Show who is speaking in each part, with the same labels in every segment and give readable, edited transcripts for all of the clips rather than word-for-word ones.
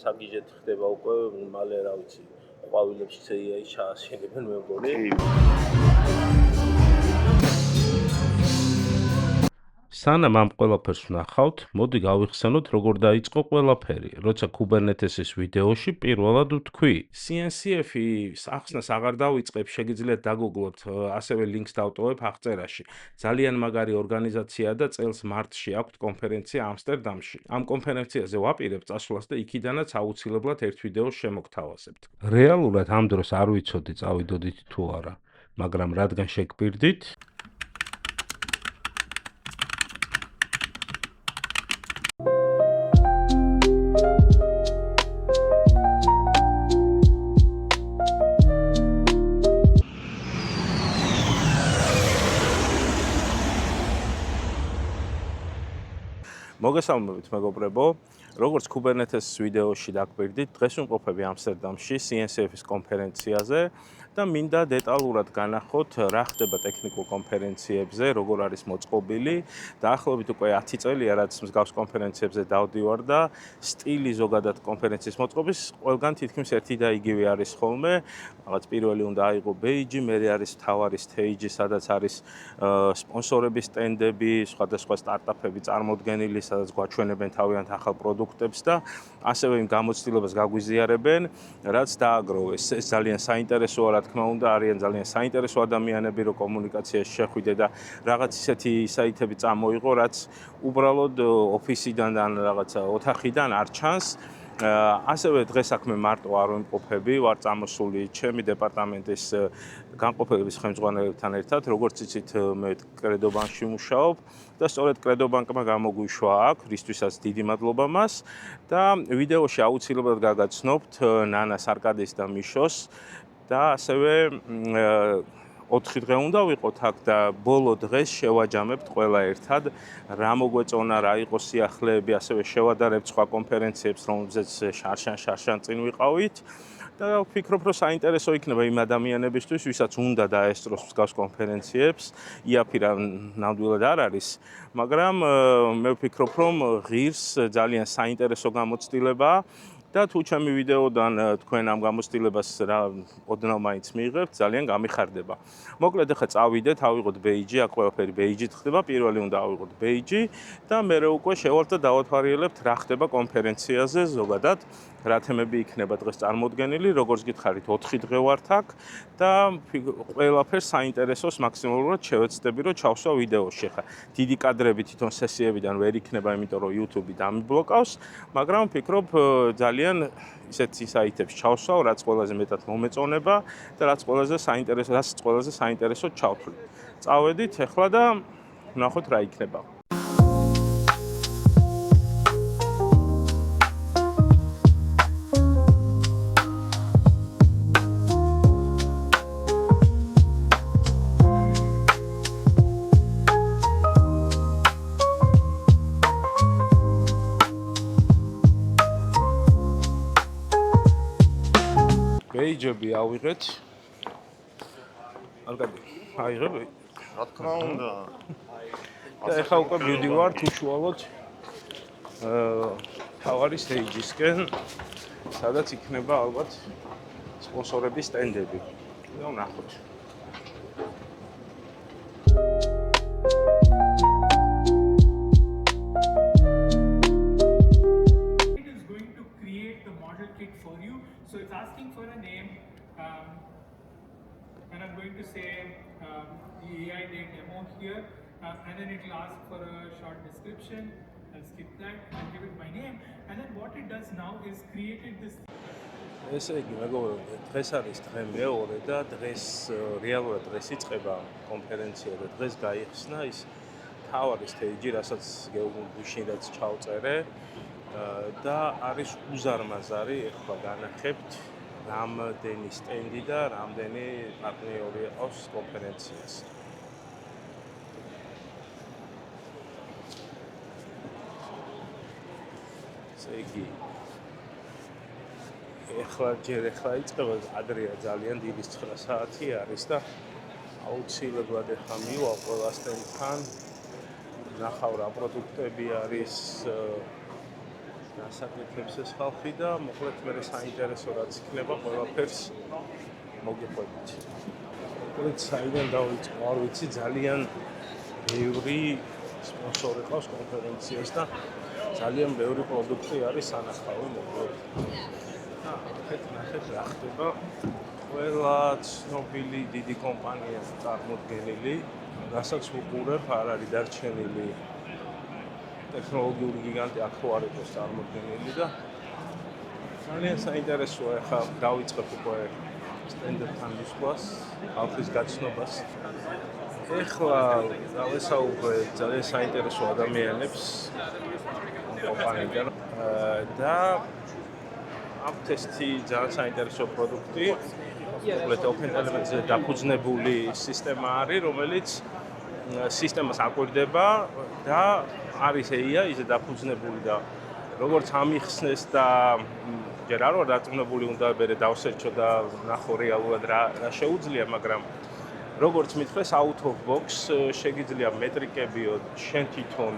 Speaker 1: საგიჟეთ ხდება უკვე მალე რა ვიცი ყვავილებში AI ჩააშენებენ მე მგონი.
Speaker 2: სანამ ამ ყველაფერს ვნახავთ, მოდი გავიხსენოთ, როგორ დაიწყო ყველაფერი. როცა Kubernetes-ის ვიდეოში პირველად ვთქვი, CNCF-ი ახსნას აღარ დავიწყებ, შეგიძლიათ დაგუგლოთ, ასევე ლინკს დავტოვებ აღწერაში. ძალიან მაგარი ორგანიზაციაა და წელს მარტში აქვთ კონფერენცია ამსტერდამში. ამ კონფერენციაზე ვაპირებ წასვლას და იქიდანაც აუცილებლად ერთ ვიდეოს შემოგთავაზებთ. რეალურად ამ დროს არ ვიცოდი წავიდოდით თუ არა, მაგრამ რადგან შეგპირდით,
Speaker 1: მოგესალმებით მეგობრებო, როგორც Kubernetes ვიდეოში დაგკვირდით, დღეს ვიმყოფები ამსტერდამში CNCF-ის კონფერენციაზე და მინდა დეტალურად განახოთ რა ხდება ტექნიკურ კონფერენციებზე, როგორ არის მოწყობილი. დაახლოებით უკვე 10 წელია, რაც მსგავს კონფერენციებზე დავდივარ და სტილი ზოგადად კონფერენციის მოწყობის ყველგან თითქმის ერთი და იგივე არის ხოლმე. რაღაც პირველი უნდა აიღო ბეიჯი, მერე არის მთავარი სტეიჯი, სადაც არის სპონსორების სტენდები, სხვადასხვა სტარტაპები წარმოდგენილი, სადაც გვაჩვენებენ თავიანთ ახალ პროდუქტებს და ასევე იმ გამოცდილებას გაგვიზიარებენ, რაც დააგროვეს. ეს ძალიან საინტერესოა, რა თქმა უნდა, არიან ძალიან საინტერესო ადამიანები, რო კომუნიკაციაში შეხვიდე და რაღაც ისეთი საიტები წამოიღო, რაც უბრალოდ ოფისიდან ან რაღაცა ოთახიდან არ ჩანს. ასევე დღეს აქ მე მარტო არ ვიმყოფები, ვარ წამოსული ჩემი დეპარტამენტის განყოფილების ხელმძღვანელებთან ერთად, როგორც იცით, მე კრედობანკში ვმუშაობ და სწორედ კრედობანკმა გამოგვიშვა აქ, რისთვისაც დიდი მადლობა მას და ვიდეოში აუცილებლად გაგაცნობთ ნანას, არკადის და მიშოს და ასევე 4 დღე უნდა ვიყოთ აქ და ბოლო დღეს შევაჯამებთ ყველა ერთად, რა მოგვეწონა, რა იყო სიახლეები, ასევე შევადარებთ სხვა კონფერენციებს, რომელზეც შარშან წინ ვიყავით. და ვფიქრობ, რომ საინტერესო იქნება იმ ადამიანებისთვის, ვისაც უნდა დაესწროს მსგავს კონფერენციებს. IAP ნამდვილად არ არის, მაგრამ მე ვფიქრობ, რომ ღირს ძალიან საინტერესო გამოცდილებაა. და თუ ჩემი ვიდეოდან თქვენ ამ გამოცდილებას რა ოდნავ მაინც მიიღებთ, ძალიან გამიხარდება. მოკლედ ახლა წავიდეთ, ავიღოთ ბეიჯი, აქ ყველაფერი ბეიჯით ხდება, პირველი უნდა ავიღოთ ბეიჯი და მერე უკვე შევალთ და დავათვალიერებთ რა ხდება კონფერენციაზე ზოგადად, რა თემები იქნება დღეს წარმოდგენილი, როგორც გითხარით, 4 დღე ვართ აქ და ყველაფერს საინტერესოს მაქსიმალურად შევეცდები, რომ ჩავსვა ვიდეოში. ხა დიდი კადრები თვითონ სესიებიდან ვერ იქნება, იმიტომ რომ YouTube-ი დამიბლოკავს, მაგრამ ვფიქრობ ძალიან ისეთი საიტებს ჩავსვავ, რაც ყველაზე მეტად მომეწონება და რაც ყველაზე საინტერესო ჩავთვლი. წავედით ახლა და ვნახოთ რა იქნება. ბეიჯები ავიღეთ. არკადი, აიღებ?
Speaker 3: რა თქმა უნდა.
Speaker 1: და ახლა უკვე მივდივართ უშუალოდ თავარი სტეიჯისკენ, სადაც იქნება ალბათ სპონსორების სტენდები. და ვნახოთ.
Speaker 4: So it's asking for a name, and I'm going to say the AI Day demo here, and then it will ask for a short description. I'll skip that and give it my name, and then what it does now is created this.
Speaker 1: ესე იგი, მეგობრებო, დღეს არის დღე მეორე და დღეს რეალურად დღეს იწყება კონფერენცია და დღეს გაიხსნა ის თავარი სტეიჯი, რასაც გეუბნებოდაც ჩავწერე. და არის უზარმაზარი, ახლა განახებთ რამდენი სტენდი და რამდენი პარტნიორი აქვს კონფერენციას. ესე იგი, ახლა იწყება, ადრეა ძალიან, დილის 9 საათი არის და აუცილებლად ახლა მივა ყველა სტენდთან, ნახავ რა პროდუქტები არის გასაკეთებს ეს ხალხი და მოკლედ მე საინტერესო რაც იქნება ყველაფერს მოგიყვებით. მოკლედ საიდან დავიწყო არ ვიცი ძალიან ბევრი სპონსორი ყავს კონფერენციას და ძალიან ბევრი პროდუქტი არის სანახავი მოკლედ. ნახეთ რა ხდება. ყველა ცნობილი დიდი კომპანია წარმოდგენილი, რასაც ვუყურებ, არ არის დარჩენილი ტექნოლოგიური გიგანტი აქ ხო არ იყოს წარმოდგენილი და ძალიან საინტერესოა ახლა დავიწყებ უკვე სტენდებთან მისვლას, ხალხის გაცნობას. ეხლა დავესაუბრე ძალიან საინტერესო ადამიანებს კომპანიიდან და აქვთ ესეთი ძალიან საინტერესო პროდუქტი. მოკლედ Open Telemetry-ზე დაფუძნებული სისტემა არის, რომელიც სისტემას აკვირდება და არის AI-ზე დაფუძნებული და როგორც ამიხსნეს და ჯერ არ ვარ დარწმუნებული, უნდა ბერე დავსერჩო და ნახო რეალურად რა შეუძლია, მაგრამ როგორც მითხრეს out of box შეგიძლია მეტრიკებიო შენ თვითონ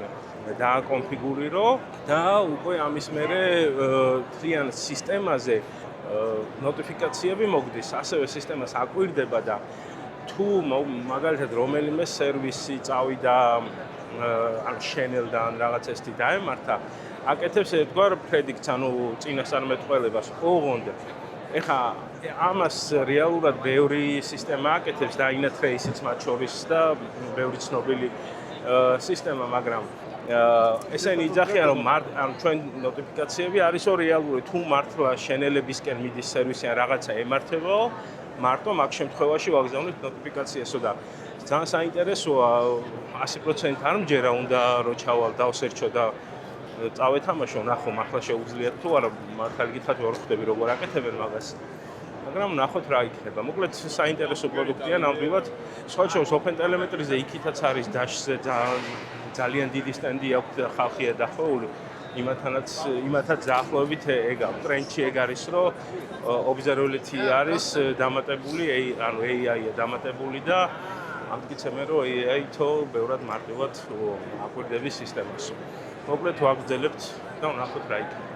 Speaker 1: დააკონფიგურირო და უკვე ამის მერე თლიან სისტემაზე ნოტიფიკაციები მოგდის, ასევე სისტემას აკვირდება და თუ მაგალითად რომელიმე სერვისი წავიდა ან შენელდა ან რაღაც ესეთი დაემართა, აკეთებს ერთგვარ პრედიქცს, ანუ წინასწარმეტყველებას ოღონდ. ეხლა ამას რეალურად ბევრი სისტემა აკეთებს და ინატრეისიც მათ შორის და ბევრი ცნობილი სისტემა, მაგრამ ესენი იძახიან, რომ ან ჩვენ ნოტიფიკაციები არისო რეალური, თუ მართლა შენელებისკენ მიდის სერვისი ან რაღაცა ემართებაო, მარტო მაგ შემთხვევაში ვაგზავნებთ ნოტიფიკაციასო და ძალიან საინტერესოა 100% არ მჯერა, უნდა რომ ჩავალ დავსერჩო და წავეთამაშო, ნახო მართლა შეუძლიათ თუ არა, მართლა გითხრათ ვერ ხვდები როგორ აკეთებენ მაგას. მაგრამ ნახოთ რა იქნება. მოკლედ საინტერესო პროდუქტია ნამდვილად. სხვა შორის Open Telemetry-ზე იქითაც არის Dash-ზე ძალიან დიდი სტენდი აქვს და ხალხია დახვეული. იმათაც დაახლოებით ეგ აქვს. ტრენდში ეგ არის, რომ Observability არის დამატებული, ანუ AI-ია დამატებული და ამტკიცე მე რომ AI-თო ბევრად მარტივად აკვირდების სისტემას. მოკლედ ვაგრძელებთ და ვნახოთ რა იქნება.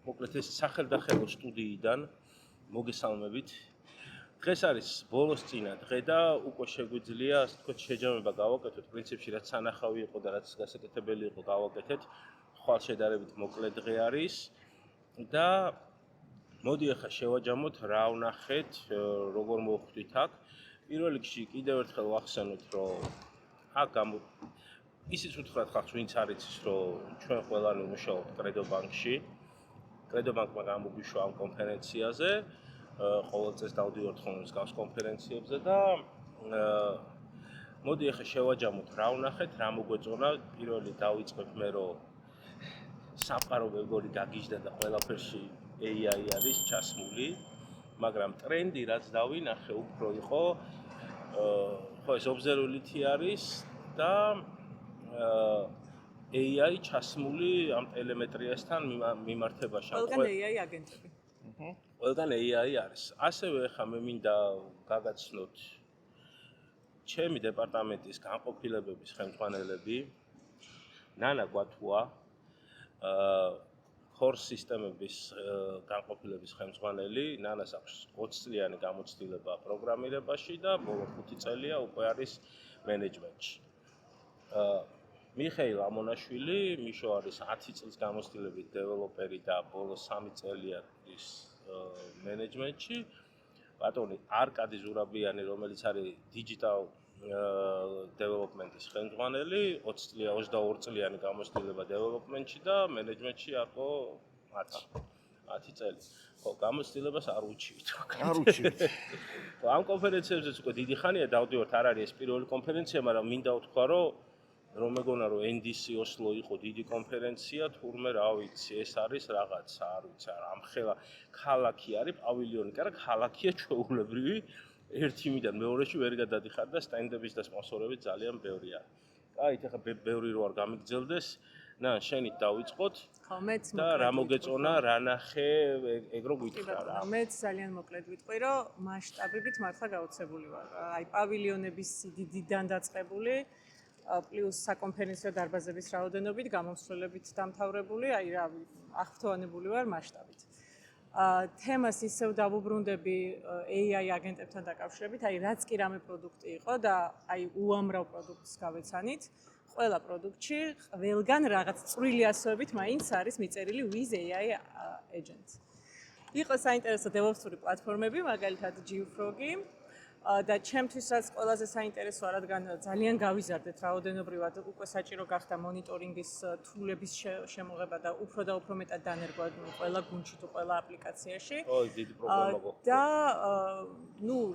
Speaker 1: მოკლედ ეს სახელდახელო სტუდიიდან მოგესალმებით. დღეს არის ბოლოს წინა დღე და უკვე შეგვიძლია, ასე ვთქვათ, შეჯამება გავაკეთოთ. პრინციპში რაც სანახავი იყო და რაც გასაკეთებელი იყო გავაკეთეთ. ხვალ შედარებით მოკლე დღე არის და მოდი ახლა შევაჯამოთ რა ვნახეთ, როგორ მოვხვდით აქ. პირველ რიგში კიდევ ერთხელ ვახსენოთ, რომ აქ ისიც უთხრათ ხალხს, ვინც არ იცის, რომ ჩვენ ყველანი ვმუშაობთ კრედო ბანკში. კრედო ბანკმა გამოგვიშვა ამ კონფერენციაზე, ყოველ წელს დავდივართ ხოლმე მსგავს კონფერენციებზე და მოდი ახლა შევაჯამოთ რა ვნახეთ, რა მოგვეწონა. პირველი დავიწყებ მე, რომ სამყარო მეგორი გაგიჟდა და ყველაფერში AI არის ჩასმული, მაგრამ ტრენდი რაც დავინახე უფრო იყო ხო ეს Observability არის და AI ჩასმული ამ ტელემეტრიასთან მიმართებაში.
Speaker 3: ყველგან AI აგენტები.
Speaker 1: ყველგან AI არის. ასევე ახლა მე მინდა გაგაცნოთ ჩემი დეპარტამენტის განყოფილებების ხელმძღვანელები, ნანა გვათუა, core სისტემების განყოფილების ხელმძღვანელი, ნანას აქვს 20 წლიანი გამოცდილება პროგრამირებაში და ბოლო 5 წელია უკვე არის მენეჯმენტში. მიხეილ ამონაშვილი, მიშო არის 10 წლის გამოცდილებით დეველოპერი და ბოლო 3 წელია ის მენეჯმენტში. ბატონი არკადი ზურაბიანი, რომელიც არის digital development-ის ხელმძღვანელი, 22 წლიანი გამოცდილება development-ში და მენეჯმენტში აკო 10 წელი. ხო, გამოცდილებას არ უჩივით.
Speaker 5: არ უჩივით.
Speaker 1: ამ კონფერენციებზეც უკვე დიდი ხანია დავდივართ, არ არის ეს პირველი კონფერენცია, მაგრამ მინდა ვთქვა, რომ მეგონა რომ NDC Oslo იყო დიდი კონფერენცია, თურმე რა ვიცი, ეს არის რაღაცა, არ ვიცი, ამხელა ქალაქი არის, პავილიონი, კი არა, ქალაქია ჩვეულებრივი. ერთი მიდან მეორეში ვერ გადადიხარ და სტენდების და სპონსორები ძალიან ბევრია. კაი, ეხლა ბევრი რო არ გამიგძელდეს, ნა შენით დავიწყოთ
Speaker 3: ხო, მეც
Speaker 1: და რა მოგეწონა, რა ნახე, ეგ რო გითხრა რა.
Speaker 3: მეც ძალიან მოკლედ ვიტყვი, რომ მასშტაბებით მართლა გაოცებული ვარ. აი პავილიონების სიდიდიდან დაწყებული, პლუს საკონფერენციო დარბაზების რაოდენობით, გამომსვლელებით დამთავრებული, აი რა აღფრთოვანებული ვარ მასშტაბით. თემას ისევ დავუბრუნდები AI აგენტებთან დაკავშირებით, აი რაც კი რამე პროდუქტი იყო და აი უამრავ პროდუქტს გავეცანით, ყველა პროდუქტში ყველგან რაღაც წვრილი ასოებით მაინც არის მიწერილი with AI agent. იყო საინტერესო DevOps-ური პლატფორმები, მაგალითად JFrog-ი და ჩემთვის რაც ყველაზე საინტერესოა, რადგან ძალიან გავიზარდეთ რაოდენობრივად, უკვე საჭირო გახდა მონიტორინგის თულების შემოღება და უფრო მეტად დანერგვა ყველა გუნდში თუ ყველა აპლიკაციაში.
Speaker 1: ой, დიდი პრობლემა გქონდა.
Speaker 3: და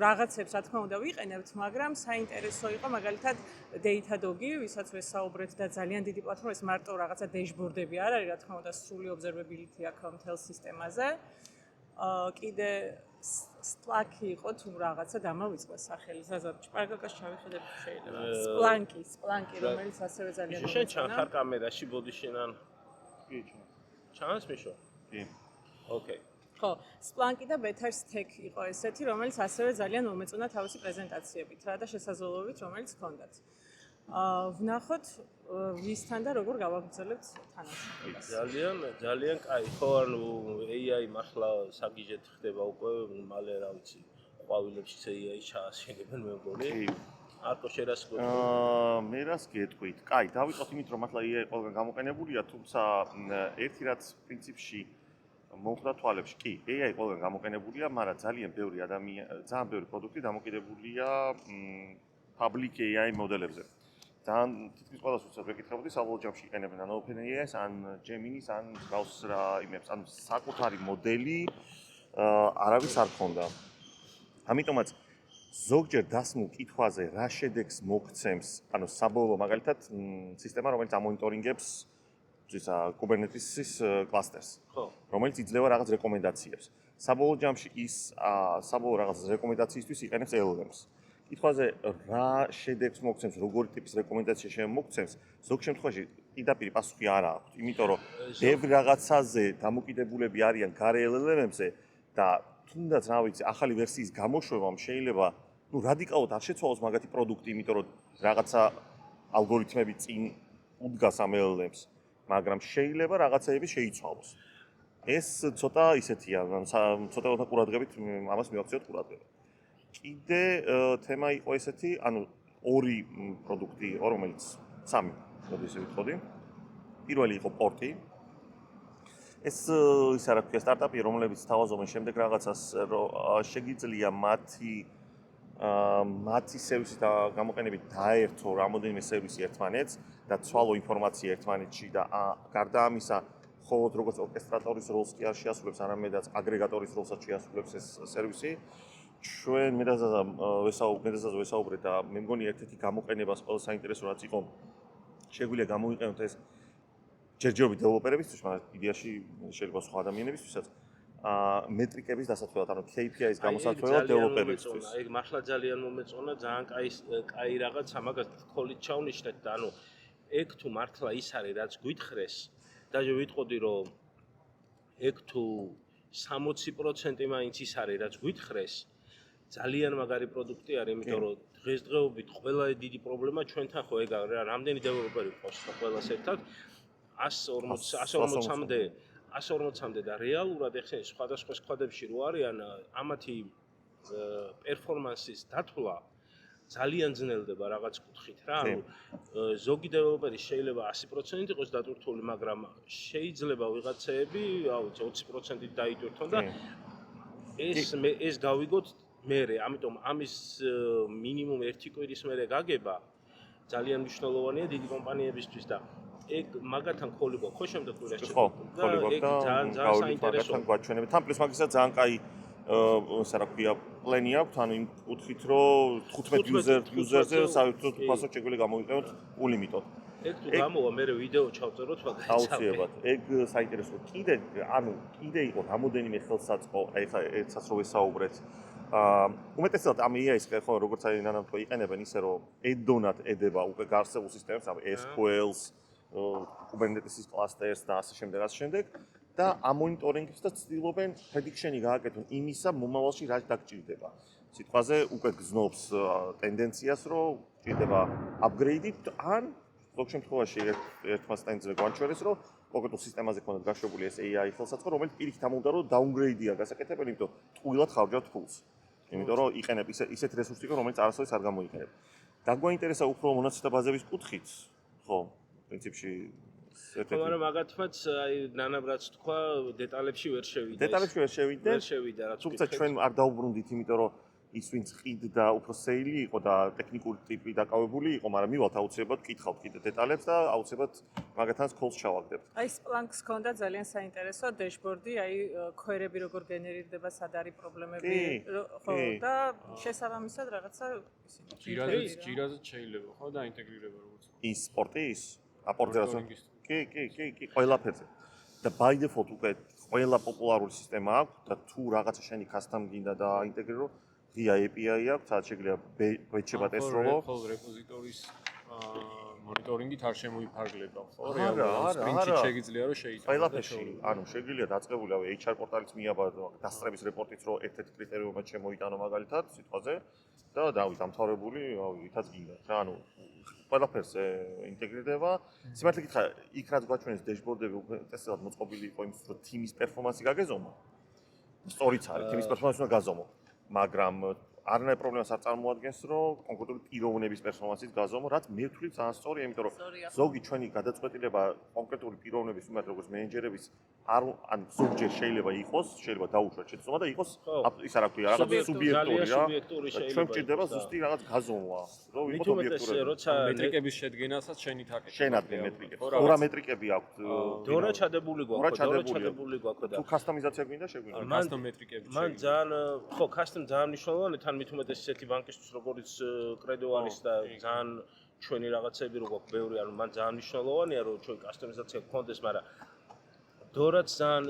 Speaker 3: რაღაცებს რა თქმა უნდა ვიყენებთ, მაგრამ საინტერესო იყო მაგალითად Datadog-ი, ვისაც ვესაუბრეთ და ძალიან დიდი პლატფორმა, ეს მარტო რაღაცა დეშბორდები არ არის, რა თქმა უნდა, სრული observability აქვს მთელ სისტემაზე. კიდე Slack-ი იყო თუ რაღაცა დამავიწყდა სახელი, ზაზად ჭპარგაკას ჩავიხედეთ შეიძლება. Splunk-ი, რომელიც ასევე ძალიან
Speaker 1: შენ ჩანხარ კამერაში ბოდი შენან.
Speaker 5: კი, ჩანს.
Speaker 1: ჩანს მიშო?
Speaker 5: კი.
Speaker 1: ოკეი.
Speaker 3: ხო, Splunk-ი და BetterStack იყო ესეთი, რომელიც ასევე ძალიან მომეწონა თავისი პრეზენტაციებით რა და შესაძლებლობით, რომელიც ჰქონდათ. ვნახოთ ვისთან და როგორ გავაგრძელებთ თანამშრომლობას.
Speaker 1: ძალიან კაი, ხო, ანუ AI მართლა საგიჟეთ ხდება უკვე, მალე რა ვიცი, ყვავილებში AI ჩაასვენებენ მე მგონი. არტო შერას გქონდა.
Speaker 5: მე რას გეტყვით? კაი, დავიწყოთ იმით, რომ მართლა AI ყველგან გამოყენებულია, თუმცა ერთი რაც პრინციპში მომხდა თვალებში, კი, AI ყველგან გამოყენებულია, მაგრამ ძალიან ბევრი პროდუქტი დამოკიდებულია public AI მოდელებზე. ძალიან თითქმის ყველას უცებ ეკითხებოდი, საბოლოო ჯამში იყენებენ ან OpenAI-ს, ან Gemini-ს, ან გავს რა იმებს, ან საკუთარი მოდელი არავის არ ქონდა. ამიტომაც ზოგჯერ დასმულ კითხვაზე რა შედეგს მოგცემს, ანუ საბოლოო მაგალითად სისტემა, რომელიც ამონიტორინგებს Kubernetes-ის კლასტერს, რომელიც იძლევა რაღაც რეკომენდაციებს. საბოლოო ჯამში ის საბოლოო რაღაც რეკომენდაციისთვის იყენებს LLM-ს. კითხვაზე რა შედეგს მოგცემს, როგორი ტიპის რეკომენდაცია შემოგცემს, ზოგ შემთხვევაში პირდაპირ პასუხი არ აქვს, იმიტომ რომ ბევრ რაღაცაზე დამოკიდებულები არიან გარე LLM-ებზე და თუნდაც რა ვიცი, ახალი ვერსიის გამოშვებამ შეიძლება რადიკალურად არ შეცვალოს მაგათი პროდუქტი, იმიტომ რომ რაღაცა ალგორითმები წინ უდგას ამ LLM-ს, მაგრამ შეიძლება რაღაცეები შეიცვალოს. ეს ცოტა ისეთია, ცოტა ყურადღებით ამას მივაქციოთ ყურადღება. კიდე თემა იყო ესეთი, ანუ ორი პროდუქტი იყო, რომელიც სამი, მოდი ისე ვიტყოდი. პირველი იყო პორტი. ეს ის არა ქვია სტარტაპი, რომლებიც თავაზობენ შემდეგ რაღაცას, შეგიძლია მათი სერვისი და გამოყენებით დაერთო რამოდენიმე სერვისი ერთმანეთს და ცვალო ინფორმაცია ერთმანეთში და გარდა ამისა, მხოლოდ როგორც ორკესტრატორის როლს კი არ შეასრულებს, არამედაც აგრეგატორის როლსაც შეასრულებს ეს სერვისი. ჩვენ მედაზაზა ვესაუბრეთ და მე მგონი ერთ-ერთი გამოყენებას ყველა საინტერესო რაც იყო შეგვიძლია გამოვიყენოთ ეს ჯერჯერობით დეველოპერებისთვის, მაგრამ იდეაში შეიძლება სხვა ადამიანებისთვისაც მეტრიკების დასათვალად, ანუ KPI-ის გამოსათვალად დეველოპერებისთვის.
Speaker 1: ეგ მართლა ძალიან მომეწონა, ძალიან კაი რაღაცა, მაგას ხოლით ჩავნიშნეთ და ანუ ეგ თუ მართლა ის არის, რაც გვითხრეს, დაჟე ვიტყოდი, რომ ეგ თუ 60% მაინც ის არის, რაც გვითხრეს, ძალიან მაგარი პროდუქტი არის, იმიტომ რომ დღესდღეობით ყველა დიდი პრობლემა ჩვენთან ხო ეგ არის რა, რამდენი დეველოპერი ყავს ხო ყველას ერთად 140-მდე და რეალურად ეხლა სხვადასხვა სკვადებში რო არიან ამათი პერფორმანსის დათვლა ძალიან ძნელდება რაღაც კუთხით რა, ანუ ზოგი დეველოპერი შეიძლება 100% იყოს დატვირთული, მაგრამ შეიძლება ვიღაცეები, რა ვიცი, 20%-ით დაიტვირთონ და ეს გავიგოთ მერე, ამიტომ ამის მინიმუმ 1 კვირის მერე გაგება ძალიან მნიშვნელოვანია დიდი კომპანიებისთვის და ეგ მაგათთან ხოლიბო ხო შემდეგ კვირაში
Speaker 5: ხო, ხოლიბო და ძალიან საინტერესოა გვაჩვენებთ. თან პლუს მაგისა ძალიან კაი ისა რა ქვია პლენი აქვს, ანუ იმ კუთხით რომ 15 იუზერზე საერთოდ ფასო შეგვიძლია გამოვიყენოთ ულიმიტოდ.
Speaker 1: ეგ თუ გამოვა მე ვიდეო ჩავწეროთ მაგას.
Speaker 5: აუცილებლად. ეგ საინტერესოა. კიდე იყო რამოდენიმე ხელსაწყო, აი ხა ერთსაც რო ვესაუბრეთ. უმეტესად ამ AI-ს ხო როგორც აი ნანამ თქვა იყენებენ ისე რომ add-on-ად ედება უკვე გარსებულ სისტემებს, ამ SQL-ს Kubernetes-ის კლასტერს და ასე შემდეგ, ასე შემდეგ და ამ მონიტორინგს და ცდილობენ prediction-ი გააკეთონ იმისა, მომავალში რა დაგჭირდება. სიტყვაზე უკვე გზნობს ტენდენციას, რომ ჭირდება upgrade-ი ან ზოგ შემთხვევაში ერთმა სტენდზე გვანჩვენეს, რომ კონკრეტულ სისტემაზე ქონდათ გაშვებული ეს AI ხელსაწყო, რომელიც პირიქით ამბობდა, რომ downgrade-ია გასაკეთებელი, იმიტომ ტყუილად ხარჯავთ ფულს. იმიტომ რომ იყენებ ისეთ რესურსს, რომელიც არასოდეს არ გამოიყენებ. დაგვაინტერესა უფრო მონაცემთა ბაზების კუთხით, ხო, პრინციპში
Speaker 2: მაგრამ მაგათმაც აი ნანაბრაც თქვა დეტალებში ვერ შევიდა.
Speaker 5: დეტალებში ვერ შევიდა.
Speaker 2: ვერ შევიდა რა.
Speaker 5: თუმცა ჩვენ არ დაუბრუნდით, იმიტომ რომ ის ვინც ყიდდა უფრო სეილი იყო და ტექნიკური ტიპი დაკავებული იყო, მაგრამ მივალთ აუცილებლად კითხავთ კიდე დეტალებს და აუცილებლად მაგათაც კოლს ჩავაგდებთ.
Speaker 3: აი Splunk-ს ჰქონდა ძალიან საინტერესო დეშბორდი, აი ქვერები როგორ გენერირდება, სად არის პრობლემები, ხო და შესაბამისად რაღაცა ისინი.
Speaker 6: ჯირაზე შეიძლება ხო და ინტეგრირება როგორც.
Speaker 5: ის სპორტის აპორტერასო. კი, ყველაფერზე. და by default უკვე ყველა პოპულარული სისტემა აქვს და თუ რაღაცა შენი custom გინდა და ინტეგრირო, ღია API აქვს, სადაც შეიძლება ბეჭება ტესტროლო.
Speaker 6: ხო, რეპოზიტორის მონიტორინგით არ შემოიფარგლება, ხო?
Speaker 5: არა.
Speaker 6: სპრინტში შეგიძლია რომ შეიცვალოს.
Speaker 5: ყველაფერში, ანუ შეგვიძლია დაწყებული ავე HR პორტალიც მიაბადო, დასწრების რეპორტიც რო ერთ-ერთ კრიტერიუმად შემოიტანო მაგალითად სიტყვაზე და დავით ამთავრებული, ვითაც გინდა. რა, ანუ ყველაფერზე ინტეგრირდება. სიმართლე გითხრა, იქ რაც გვაჩვენეს დეშბორდები უპირატესად მოწყობილი იყო იმის, რომ თიმის პერფორმანსი გაგეზომო. სწორიც არის, თიმის პერფორმანსი უნდა გაზომო. მაგრამ არანაირ პრობლემას არ წარმოადგენს, რომ კონკრეტული პიროვნების პერსონაჟის გაზომო, რაც მე ვთვლი ძალიან სწორია, იმიტომ რომ ზოგი ჩვენი გადაწყვეტილება კონკრეტული პიროვნების მიმართ როგორც მენეჯერების არ ან ზოგჯერ შეიძლება იყოს, შეიძლება დაუშვათ შეცდომა და იყოს ის არ აქვს რაღაც სუბიექტური რა. ჩვენ გვჭირდება ზუსტი რაღაც გაზომვა, რომ ვიყოთ ობიექტურები.
Speaker 2: როცა
Speaker 6: მეტრიკების შედგენასაც შენით აკეთებ.
Speaker 5: შენ ადმე მეტრიკები. ორა მეტრიკები აქვს.
Speaker 2: დორა ჩადებული გვაქვს და
Speaker 5: თუ კასტომიზაცია გვინდა შეგვიძლია.
Speaker 6: custom მეტრიკები.
Speaker 2: მან ძალიან ხო custom ძალიან მნიშვნელოვანია თან მით უმეტეს ისეთი ბანკისთვის როგორც კრედო არის და ძალიან ჩვენი რაღაცები რო გვაქვს ბევრი ანუ მან ძალიან მნიშვნელოვანია რომ ჩვენ კასტომიზაცია გქონდეს მაგრამ დორაც ძალიან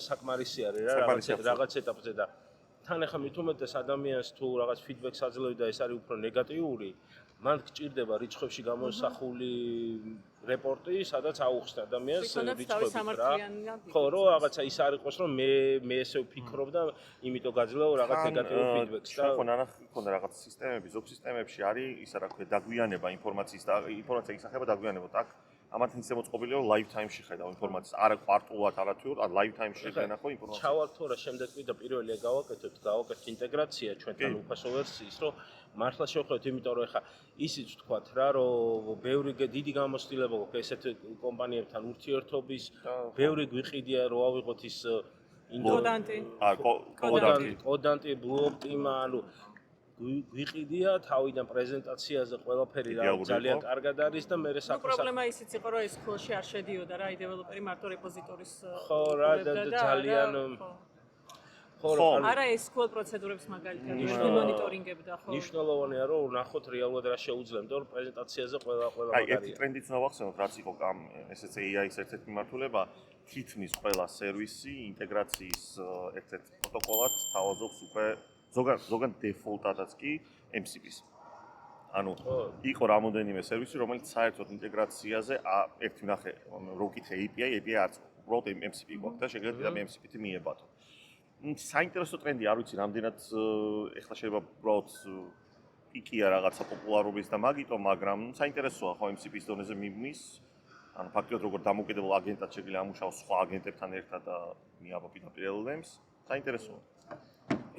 Speaker 2: საკმარისი არის რა რაღაც ეტაპზე და თან ახლა მით უმეტეს ადამიანს თუ რაღაც ფიდბექს აძლევი და ეს არის უფრო ნეგატიური მან გჭირდება რიცხვებში გამოსახული რეპორტი, სადაც აუხსნა ადამიანს რიცხვები რა. ხო, რომ რაღაცა ის არ იყოს, რომ მე ესე ვფიქრობ და იმიტომ გაძლევ რაღაც ნეგატიურ ფიდბექს და
Speaker 5: ხო, ნახონდა რაღაც სისტემები, ზოგ სისტემებში არის ისა რა ქვია, დაგვიანება ინფორმაციის და ინფორმაცია ისახება დაგვიანებოთ. აქ ამათ ისე მოწყობილია, რომ live time-ში ხედავ ინფორმაციას, არა კვარტულად, არა თვიურ, ან live time-ში შეგენახო ინფორმაცია.
Speaker 2: ჩავართ რა შემდეგ ვიდა პირველი გავაკეთეთ ინტეგრაცია ჩვენთან უფასო ვერსიის, რომ მართლა შევხვდეთ, იმიტომ რომ ეხა ისიც ვთქვათ რა, რომ ბევრი დიდი გამოცდილება გვაქვს ესეთ კომპანიებთან ურთიერთობის, ბევრი გვიყიდია რომ ავიღოთ ის კოდანტი, ბლუოპტიმა, ანუ გვიყიდია თავიდან პრეზენტაციაზე ყველაფერი რა ძალიან კარგად არის და მე
Speaker 3: საქმე პრობლემა ისიც იყო რომ SQL-ში არ შედიოდა რა, დეველოპერი მარტო რეპოზიტორის
Speaker 2: ხო რა და ძალიან
Speaker 3: ხო არა SQL პროცედურებს მაგალითად მონიტორინგებდა ხო
Speaker 2: ნიშნულოვანია რომ ნახოთ რეალურად რა შეუძლებს და პრეზენტაციაზე ყველა
Speaker 5: აი ერთი ტრენდიც უნდა ვახსენოთ რაც იყო ესეც AI-ის ერთ-ერთი მიმართულება თითქმის ყველა სერვისი ინტეგრაციის ერთ-ერთ პროტოკოლად თავაზობს უკვე ზოგან დეფოლტადაც კი MCP-ს. ანუ იყო რამოდენიმე სერვისი, რომელიც საერთოდ ინტეგრაციაზე ერთი ნახე, რო ვკითხე API არც უბრალოდ MCP გვაქვს და შეგიძლია MCP-ით მიებათო. საინტერესო ტრენდი არ ვიცი, რამდენად ეხლა შეიძლება უბრალოდ პიკია რაღაცა პოპულარობის და მაგიტომ, მაგრამ საინტერესოა ხო MCP-ის დონეზე მიმის. ანუ ფაქტობრივად როგორ დამოკიდებელ აგენტად შეგიძლია ამუშავოს სხვა აგენტებთან ერთად და მიაბო პირდაპირ LLM-ს. საინტერესოა.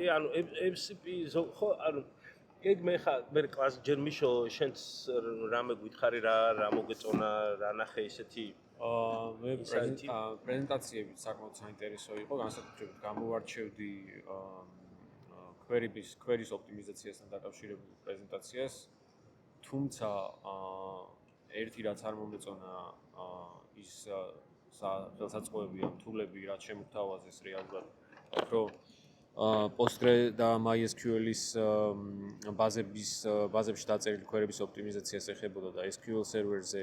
Speaker 2: ანუ MCP ხო ანუ ეგ მე კლას ჯერ მიშო შენს რამე გითხარი რა მოგეწონა რა ნახე ისეთი
Speaker 6: მე პრეზენტაციები საკმაოდ საინტერესო იყო განსაკუთრებით გამოვარჩევდი query-ის ოპტიმიზაციასთან დაკავშირებულ პრეზენტაციას თუმცა ერთი რაც არ მომეწონა ის ხელსაწყოები ან თულები რაც შემოგთავაზეს რეალურად უფრო Postgre და MySQL-ის ბაზებში დაწერილი query-ის ოპტიმიზაციას ეხებოდა და SQL server-ზე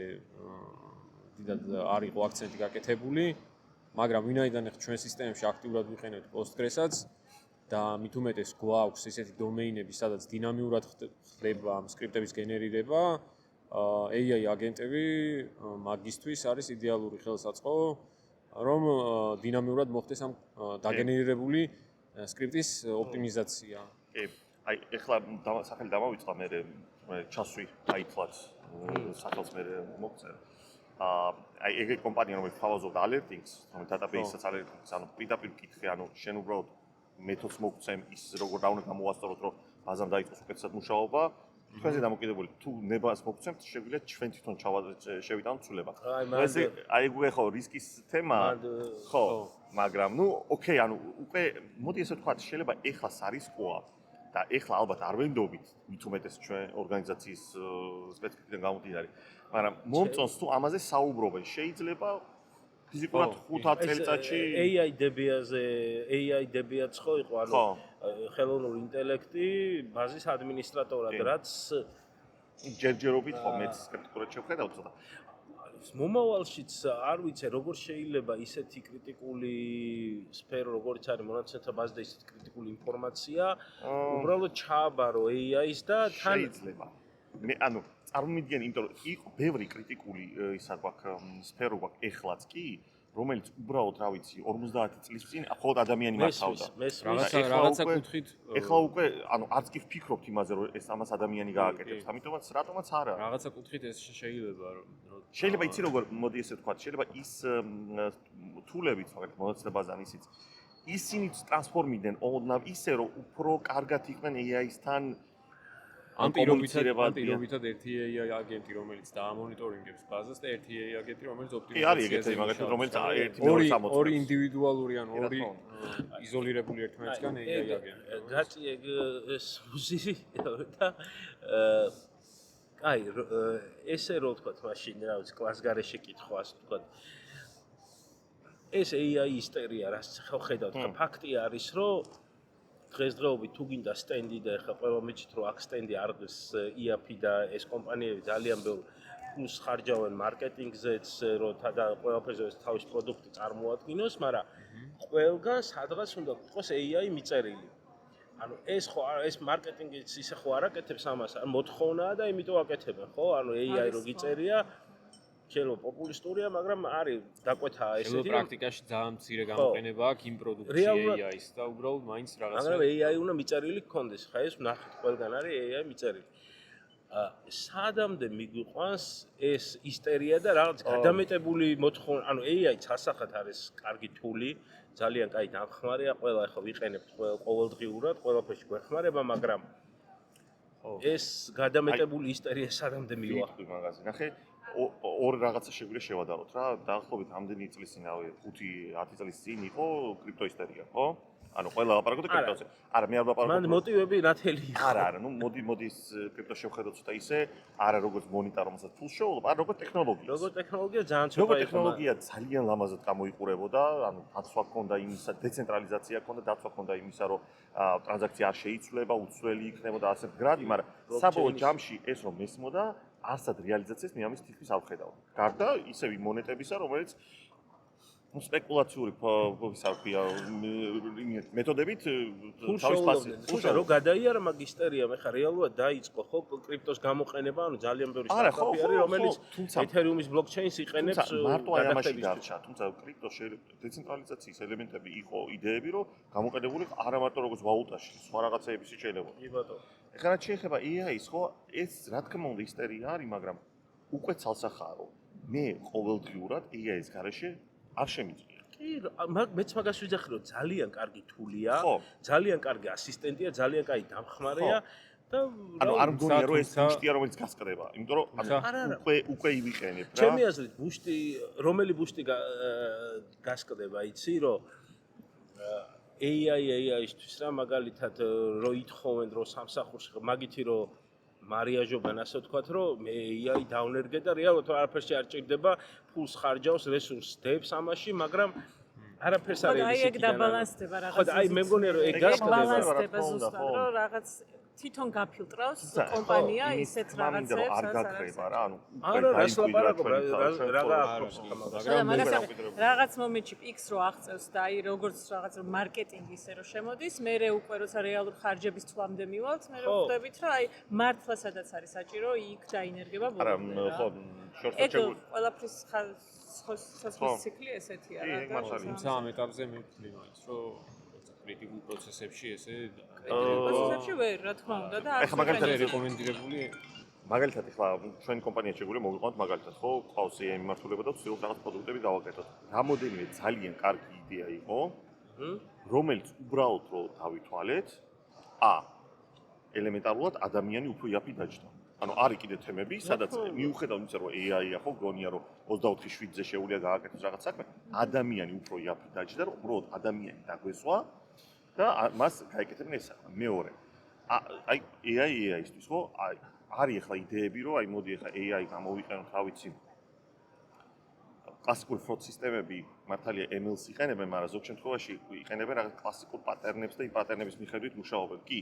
Speaker 6: დიდად არ იყო აქცენტი გაკეთებული, მაგრამ ვინაიდან ახლა ჩვენ სისტემებში აქტიურად ვიყენებთ Postgres-აც და მით უმეტეს გვაქვს ესეთი დომეინები, სადაც დინამიურად ხდება ამ სკრიპტების გენერირება, AI აგენტები მაგისტვის არის idеალური ხელსაწყო, რომ დინამიურად მოხდეს ამ დაგენერირებული სკრიპტის ოპტიმიზაცია.
Speaker 5: კი, აი ეხლა სახელი დამავიწყა მე ჩასვი აითლაც სახელს მე მოგწერ. აი ეგ კომპანია რომელიც თავაზობდა alertings, რომელიც database-ს alertings, ანუ პირდაპირ კითხე, ანუ შენ უბრალოდ მეთოდს მოგცემ ის როგორ უნდა გამოვასწოროთ, რომ ბაზამ დაიწყოს უკეთესად მუშაობა. თქვენზე დამოკიდებული თუ ნებას მოგცემთ, შეგვიძლია ჩვენ თვითონ შევიტანოთ ცვლილება. აი ეგ ხო რისკის თემა, ხო, მაგრამ ნუ ოკეი, ანუ უკვე მოდი ესე ვთქვათ, შეიძლება ეხლა სარისკოა და ეხლა ალბათ არ ვენდობით, მით უმეტეს ჩვენ ორგანიზაციის სპეციფიკიდან გამომდინარე, მაგრამ მომწონს თუ ამაზე საუბრობენ, შეიძლება ფიზიკურად 5-10 წელიწადში
Speaker 2: AI დებიაზე, AI დებიაც ხო იყო, ანუ ხელოვნური ინტელექტი ბაზის ადმინისტრატორად, რაც
Speaker 5: ჯერჯერობით ხო მეც სკეპტიკურად შევხედავ ცოტა.
Speaker 2: მომავალშიც არ ვიცი როგორ შეიძლება ისეთი კრიტიკული სფერო, როგორც არის მონაცემთა ბაზა და ისეთი კრიტიკული ინფორმაცია, უბრალოდ ჩააბარო AI-ს და თან
Speaker 5: შეიძლება. მე ანუ წარმოვიდგენ, იმიტომ რომ იყო ბევრი კრიტიკული ისა გვაქვს სფერო გვაქვს ეხლაც კი, რომელიც უბრალოდ რა ვიცი 50 წლის წინ მხოლოდ ადამიანი მართავდა.
Speaker 6: რაღაცა კუთხით
Speaker 5: ეხლა უკვე ანუ არც კი ვფიქრობთ იმაზე რომ ეს ამას ადამიანი გააკეთებს, ამიტომაც რატომაც არა.
Speaker 6: რაღაცა კუთხით ეს შეიძლება რომ
Speaker 5: შეიძლება იცი როგორ მოდი ესე ვთქვათ, შეიძლება ის თულებიც მაგალითად მონაცემებაზან ისიც ისინიც ტრანსფორმიდნენ ისე რომ უფრო კარგად იყვნენ AI-სთან
Speaker 6: ამ პირობითად ერთი AI აგენტი რომელიც დაამონიტორინგებს ბაზას და ერთი AI აგენტი რომელიც ოპტიმიზაციაზე
Speaker 5: არის ეგეთი მაგალითად რომელიც ერთი მეორე სამოწმებს
Speaker 6: ორი ინდივიდუალური ან ორი იზოლირებული ერთმანეთისგან AI აგენტი
Speaker 2: გაწი ეგ სუზი და აი ესე რო ვთქვათ მაშინ რა ვიცი კლას გარეშე კითხვა ასე ვთქვათ ეს AI ისტერია რაც ხო ხედავთ ხა ფაქტი არის რომ დღესდღეობით თუ გინდა სტენდი და ხა ყველა მიჩით რომ აქ სტენდი არ დღეს IAP და ეს კომპანიები ძალიან ბევრ ფულს ხარჯავენ მარკეტინგზეც რომ და ყველაფერზე ეს თავის პროდუქტი წარმოადგინოს, მაგრამ ყველგან სადღაც უნდა იყოს AI მიწერილი. ანუ ეს ხო ეს მარკეტინგიც ისე ხო არ აკეთებს ამას, ან მოთხოვნაა და იმიტომ აკეთებენ, ხო? ანუ AI რო გიწერია შეიძლება პოპულისტურია, მაგრამ არის დაკვეთა ესეთი
Speaker 6: პრაქტიკაში ძალიან მცირე გამოყენება აქვს იმ პროდუქტში AI-ის და უბრალოდ მაინც რაღაცა
Speaker 2: მაგრამ AI უნდა მიწერილი გქონდეს, ხა ეს ნახეთ ყველგან არის AI მიწერილი. სადამდე მიგვიყვანს ეს ისტერია და რაღაც გადამეტებული მოთხოვნა, ანუ AI-ც ასახად არის კარგი თული, ძალიან კაი დამხმარეა, ყველა ახლა ვიყენებთ ყოველდღიურად, ყველაფერში გვეხმარება, მაგრამ ეს გადამეტებული ისტერია სადამდე მივა.
Speaker 5: მაგაზე ნახე ორი რაღაცა შეგვიძლია შევადაროთ რა, დაახლოებით ამდენი წლის წინ, 5-10 წლის წინ იყო კრიპტოისტერია, ხო? ანუ ყველა ლაპარაკობდა კრიპტოზე. არა, მე არ ლაპარაკობ.
Speaker 2: მან მოტივები ნათელი იყო.
Speaker 5: არა, ნუ მოდი კრიპტო შევხედოთ ცოტა ისე, არა როგორც მონიტა, რომელსაც ფულს შევოლობ, არა როგორც ტექნოლოგია.
Speaker 2: როგორც ტექნოლოგია ძალიან ცოტა იყო.
Speaker 5: როგორც ტექნოლოგია ძალიან ლამაზად გამოიყურებოდა, ანუ დაცვა ჰქონდა იმისა, დეცენტრალიზაცია ჰქონდა, დაცვა ჰქონდა იმისა, რომ ტრანზაქცია არ შეიცვლება, უცვლელი იქნებოდა ასე ვთქვათ, მაგრამ საბოლოო ჯამში ეს რომ მესმოდა, არსად რეალიზაციას მე ამის თითქმის არ ვხედავდი. გარდა ისევ იმ მონეტებისა, რომელიც სპეკულაციური ისა ქვია მეთოდებით თავის ფასი.
Speaker 2: თუმცა რო გადაიარა მაგ ისტერია, მე ხა რეალურად დაიწყო ხო კრიპტოს გამოყენება, ანუ ძალიან ბევრი სტარტაპი არის, რომელიც ეთერიუმის ბლოკჩეინს იყენებს
Speaker 5: მარტო აი ამაში დარჩა, თუმცა კრიპტოს დეცენტრალიზაციის ელემენტები იყო იდეები, რომ გამოყენებული არა მარტო როგორც ვალუტაში, სხვა რაღაცეებიც შეიძლება.
Speaker 2: კი ბატონო.
Speaker 5: ეხლა რაც შეეხება AI-ს, ხო, ეს რა თქმა უნდა ისტერია არის, მაგრამ უკვე ცალსახაა, რომ მე ყოველდღიურად AI-ის გარეშე არ შემიძლია.
Speaker 2: კი, მეც მაგას ვიძახი, რომ ძალიან კარგი თულია, ძალიან კარგი ასისტენტია, ძალიან კაი დამხმარეა და
Speaker 5: ანუ არ მგონია რომ ეს ბუშტია, რომელიც გასკდება, იმიტომ რომ უკვე ივიყენებ რა.
Speaker 2: ჩემი აზრით, ბუშტი, რომელი ბუშტი გასკდება, იცი, რომ AI-ისთვის რა მაგალითად რო ითხოვენ რო სამსახურში მაგითი რო მარიაჟობენ ასე ვთქვათ რომ მე AI დავნერგე და რეალურად არაფერში არ ჭირდება ფულს ხარჯავს რესურსს დებს ამაში მაგრამ არაფერს არ
Speaker 3: არის ისეთი და ბალანსდება რაღაც
Speaker 2: ხო აი მე მგონია რომ ეგ გასკდება
Speaker 3: ბალანსდება ზუსტად რომ რაღაც თვითონ გაფილტრავს კომპანია ისეთ რაღაცებს,
Speaker 5: არ გაქრება რა, ანუ
Speaker 2: არა, რას ლაპარაკობ, რა გააქვს
Speaker 3: რაღაც მომენტში პიქს რო აღწევს და აი როგორც რაღაც მარკეტინგი ისე რო შემოდის, მე უკვე როცა რეალურ ხარჯების თვლამდე მივალთ, მე ვხვდებით რა აი მართლა სადაც არის საჭირო, იქ დაინერგება ბოლომდე.
Speaker 5: არა, ხო,
Speaker 3: ეგ ყველაფრის სოციალური ციკლი ესეთია რა და
Speaker 6: თუმცა ამ ეტაპზე მე ვთვლი მაინც რომ კრიტიკულ პროცესებში ესე
Speaker 3: პროცესებში ვერ რა თქმა უნდა და
Speaker 5: ეხლა მაგალითად
Speaker 6: რეკომენდირებული
Speaker 5: მაგალითად ეხლა ჩვენი კომპანია შეგვიძლია მოვიყვანოთ მაგალითად ხო ყავს AI მიმართულება და ვცდილობთ რაღაც პროდუქტები გავაკეთოთ. რამოდენიმე ძალიან კარგი იდეა იყო, რომელიც უბრალოდ რო დავითვალეთ, ელემენტარულად ადამიანი უფრო იაფი დაჯდა. ანუ არის კიდე თემები, სადაც მიუხედავად იმისა, რომ AI-ა ხო გონია, რომ 24/7-ზე შეუძლია გააკეთოს რაღაც საქმე, ადამიანი უფრო იაფი დაჯდა, რომ უბრალოდ ადამიანი დაგვესვა და მას გაეკეთებინა ეს საქმე. მეორე, აი AI-ისთვის ხო, არის ახლა იდეები, რომ აი მოდი ახლა AI გამოვიყენოთ, რა ვიცი, კლასიკური ფროდ სისტემები მართალია ML-ს იყენებენ, მაგრამ ზოგ შემთხვევაში იყენებენ რაღაც კლასიკურ პატერნებს და იმ პატერნების მიხედვით მუშაობენ. კი,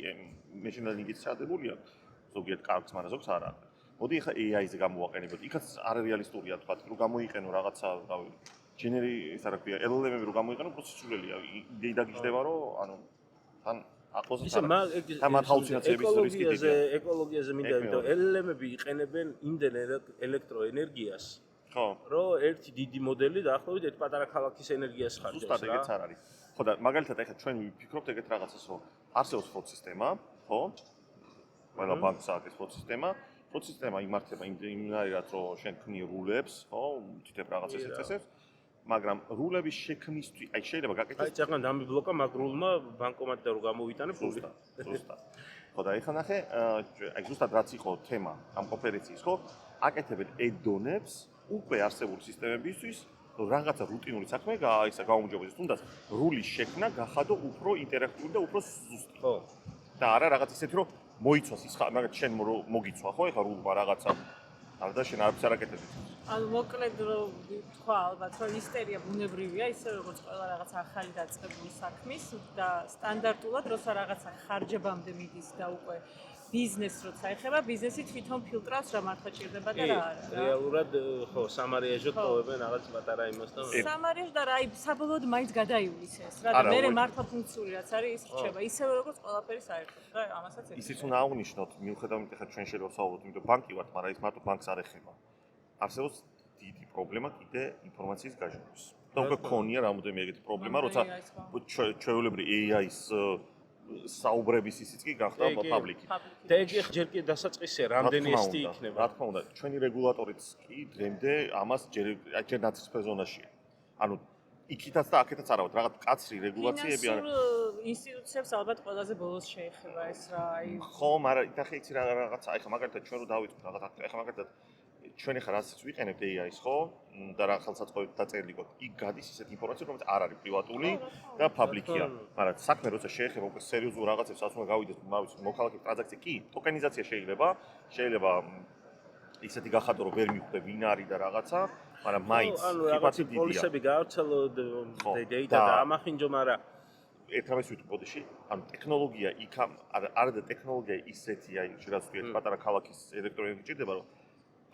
Speaker 5: machine learning-იც ჩადებულია ზოგიერთ კარგს, მაგრამ ზოგს არა. მოდი ახლა AI-ზე გამოვაყენებოთ. იქაც არარეალისტურია თქვა, რომ გამოიყენო რაღაცა, რავი, ის რა ქვია, LLM-ები რომ გამოიყენო, უფრო სიცოცხლეა. იდეი დაგიждდება, რომ ანუ თან ახლოს
Speaker 2: ეკოლოგიაზე მინდა იმიტომ LLM-ები იყენებენ იმდენ ელექტროენერგიას,
Speaker 5: ხო,
Speaker 2: რომ ერთი დიდი მოდელი დაახლოებით ერთ პატარა ქალაქის ენერგიას ხარჯავს.
Speaker 5: ზუსტად ეგეც არ არის. ხო და მაგალითად ახლა ჩვენ ვიფიქრობთ ეგეთ რაღაცას, რომ არსებობს ფროდ სისტემა, ხო? ყველა ბანკს აქვს ფროდ სისტემა. ფროდ სისტემა იმართება იმნაირად, რომ შენ ქმნი რულებს, ხო, თითებ რაღაცას ეწესებს, მაგრამ რულების შექმნისთვის, აი შეიძლება გაკეთდეს.
Speaker 2: აი წაღან დამიბლოკა მაგრულმა ბანკომატი რო გამოვიტანებ
Speaker 5: ზუსტად. ხო და ეხლა ნახე, აი ზუსტად რაც იყო თემა ამ კონფერენციის, ხო? აკეთებენ ედონებს უკვე არსებული სისტემებისთვის, რომ რაღაცა რუტინული საქმე გაუმჯობესდეს, თუნდაც rulis შექმნა გახადო უფრო ინტერაქტიული და უფრო ზუსტი.
Speaker 2: ხო.
Speaker 5: და არა რაღაც ისეთი, რომ მოიცვას ის მაგათ შენ მოგიცვა, ხო? ეხლა rulba რაღაცა არ და შენ არც არ აკეთებ.
Speaker 3: ანუ მოკლედ რომ თქვა ალბათ, რომ ისტერია ბუნებრივია, ისე როგორც ყველა რაღაც ახალი დაწყებული საქმის და სტანდარტულად როცა რაღაცა ხარჯებამდე მიდის და უკვე ბიზნესს როცა ეხება, ბიზნესი თვითონ ფილტრავს რა მართლა ჭირდება და რა არა.
Speaker 2: რეალურად ხო, სამარიაჟოდ ტოვებენ რაღაც პატარა იმას და
Speaker 3: სამარიაჟ და რა, აი საბოლოოდ მაინც გადაივლისეს რა და მე მართლა ფუნქციური რაც არის ის რჩება, ისევე როგორც ყველაფერი საერთოდ და ამასაც ეხება.
Speaker 5: ისიც უნდა აღვნიშნოთ, მიუხედავად იმისა, ხა ჩვენ შეიძლება ვსაუბრობთ, იმიტომ ბანკი ვართ, მაგრამ ის მარტო ბანკს არ ეხება. არსებობს დიდი პრობლემა კიდე ინფორმაციის გაჟღერების. და უკვე ქონია რამოდენიმე ეგეთი პრობლემა, როცა ჩვეულებრივი AI-ის საუბრების ისიც კი გახდა პაბლიკი.
Speaker 2: და ეგ ჯერ კიდე დასაწყისია, რამდენი ესტი იქნება.
Speaker 5: რა თქმა უნდა, ჩვენი რეგულატორიც კი დღემდე ამას ჯერ ნაცრისფერ ზონაშია. ანუ იქითაც და აქეთაც არა, რაღაც კაცრი რეგულაციები არა.
Speaker 3: ფინანსურ ინსტიტუციებს ალბათ ყველაზე ბოლოს შეეხება ეს რა, აი.
Speaker 5: ხო, მაგრამ ითახე იცი რაღაცა, აი ხა მაგალითად ჩვენ რო დავიწყოთ რაღაცა, ახლა მაგალითად ჩვენ ახლა რასაც ვიყენებთ AI-ს, ხო? და რა ხელსაწყოებით დაწერილი გქონდა, იქ გადის ისეთი ინფორმაცია, რომელიც არ არის პრივატული და პაბლიკია. მაგრამ საქმე როცა შეეხება უკვე სერიოზულ რაღაცებს, რაც უნდა გავიდეს, მოქალაქის ტრანზაქცია, კი, ტოკენიზაცია შეიძლება ისეთი გახადო, რომ ვერ მიხვდე ვინ არის და რაღაცა, მაგრამ მაინც
Speaker 2: ფიფაცი დიდია. პოლისები გაავრცელო დეიტა და ამახინჯო, მაგრამ
Speaker 5: ერთამეს ვიტყოდეში, ანუ ტექნოლოგია იქ არა და ტექნოლოგია ისეთი, აი, რაც თუ ერთ პატარა ქალაქის ელექტროენერგია ჭირდება, რომ